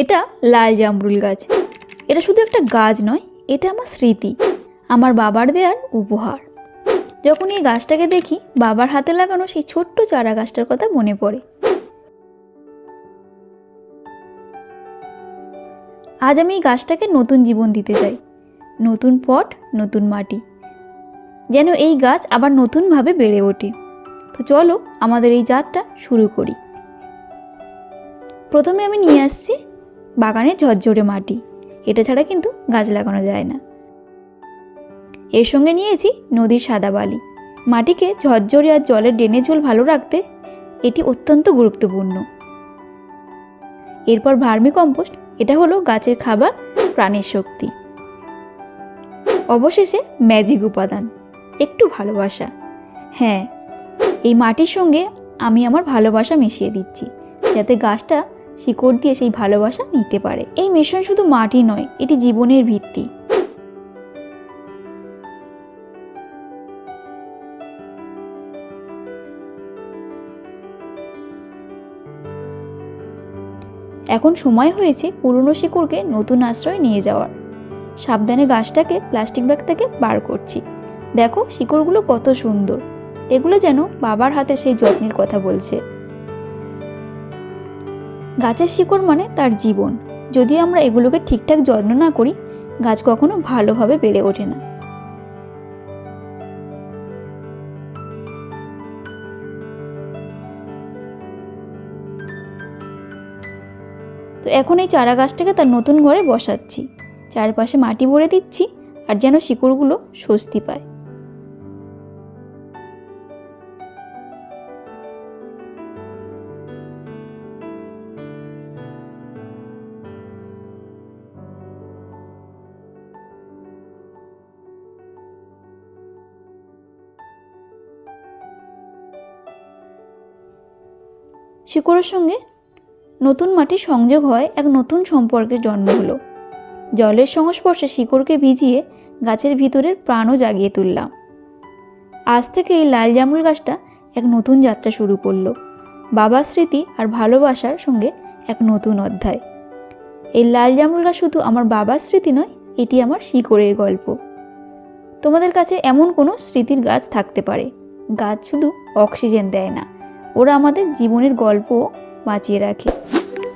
এটা লাল জামরুল গাছ। এটা শুধু একটা গাছ নয়, এটা আমার স্মৃতি, আমার বাবার দেওয়ার উপহার। যখন এই গাছটাকে দেখি, বাবার হাতে লাগানো সেই ছোট্ট চারা গাছটার কথা মনে পড়ে। আজ আমি এই গাছটাকে নতুন জীবন দিতে চাই, নতুন পট, নতুন মাটি, যেন এই গাছ আবার নতুনভাবে বেড়ে ওঠে। তো চলো আমাদের এই যাত্রা শুরু করি। প্রথমে আমি নিয়ে আসছি বাগানের ঝরঝরে মাটি। এটা ছাড়া কিন্তু গাছ লাগানো যায় না। এর সঙ্গে নিয়েছি নদীর সাদা বালি। মাটিকে ঝরঝরে আর জলের ড্রেনেজ ঝোল ভালো রাখতে এটি অত্যন্ত গুরুত্বপূর্ণ। এরপর ভার্মি কম্পোস্ট, এটা হলো গাছের খাবার, প্রাণের শক্তি। অবশেষে ম্যাজিক উপাদান, একটু ভালোবাসা। হ্যাঁ, এই মাটির সঙ্গে আমি আমার ভালোবাসা মিশিয়ে দিচ্ছি, যাতে গাছটা শিকড় দিয়ে সেই ভালোবাসা নিতে পারে। এই মিশ্রণ শুধু মাটি নয়, এটি জীবনের ভিত্তি। এখন সময় হয়েছে পুরনো শিকড়কে নতুন আশ্রয় নিয়ে যাওয়ার। সাবধানে গাছটাকে প্লাস্টিক ব্যাগ থেকে বার করছি। দেখো শিকড়গুলো কত সুন্দর, এগুলো যেন বাবার হাতে সেই যত্নের কথা বলছে। গাছের শিকড় মানে তার জীবন। যদি আমরা এগুলোকে ঠিকঠাক যত্ন না করি, গাছ কখনো ভালোভাবে বেড়ে ওঠে না। তো এখন এই চারা গাছটাকে তার নতুন ঘরে বসাচ্ছি। চারপাশে মাটি ভরে দিচ্ছি, আর যেন শিকড়গুলো স্বস্তি পায়। শিকড়ের সঙ্গে নতুন মাটির সংযোগ হয়, এক নতুন সম্পর্কের জন্ম হলো। জলের সংস্পর্শে শিকড়কে ভিজিয়ে গাছের ভিতরের প্রাণও জাগিয়ে তুললাম। আজ থেকে এই লাল জামরুল গাছটা এক নতুন যাত্রা শুরু করলো, বাবার স্মৃতি আর ভালোবাসার সঙ্গে এক নতুন অধ্যায়। এই লাল জামরুল গাছ শুধু আমার বাবার স্মৃতি নয়, এটি আমার শিকড়ের গল্প। তোমাদের কাছে এমন কোনো স্মৃতির গাছ থাকতে পারে। গাছ শুধু অক্সিজেন দেয় না, ওরা আমাদের জীবনের গল্পও বাঁচিয়ে রাখে।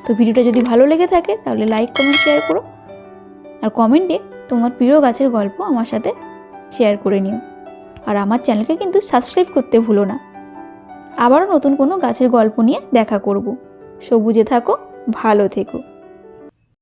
তো ভিডিওটা যদি ভালো লেগে থাকে তাহলে লাইক, কমেন্ট, শেয়ার করো। আর কমেন্টে তোমার প্রিয় গাছের গল্প আমার সাথে শেয়ার করে নিও। আর আমার চ্যানেলকে কিন্তু সাবস্ক্রাইব করতে ভুলো না। আবারও নতুন কোনো গাছের গল্প নিয়ে দেখা করব। সবুজে থাকো, ভালো থেকো।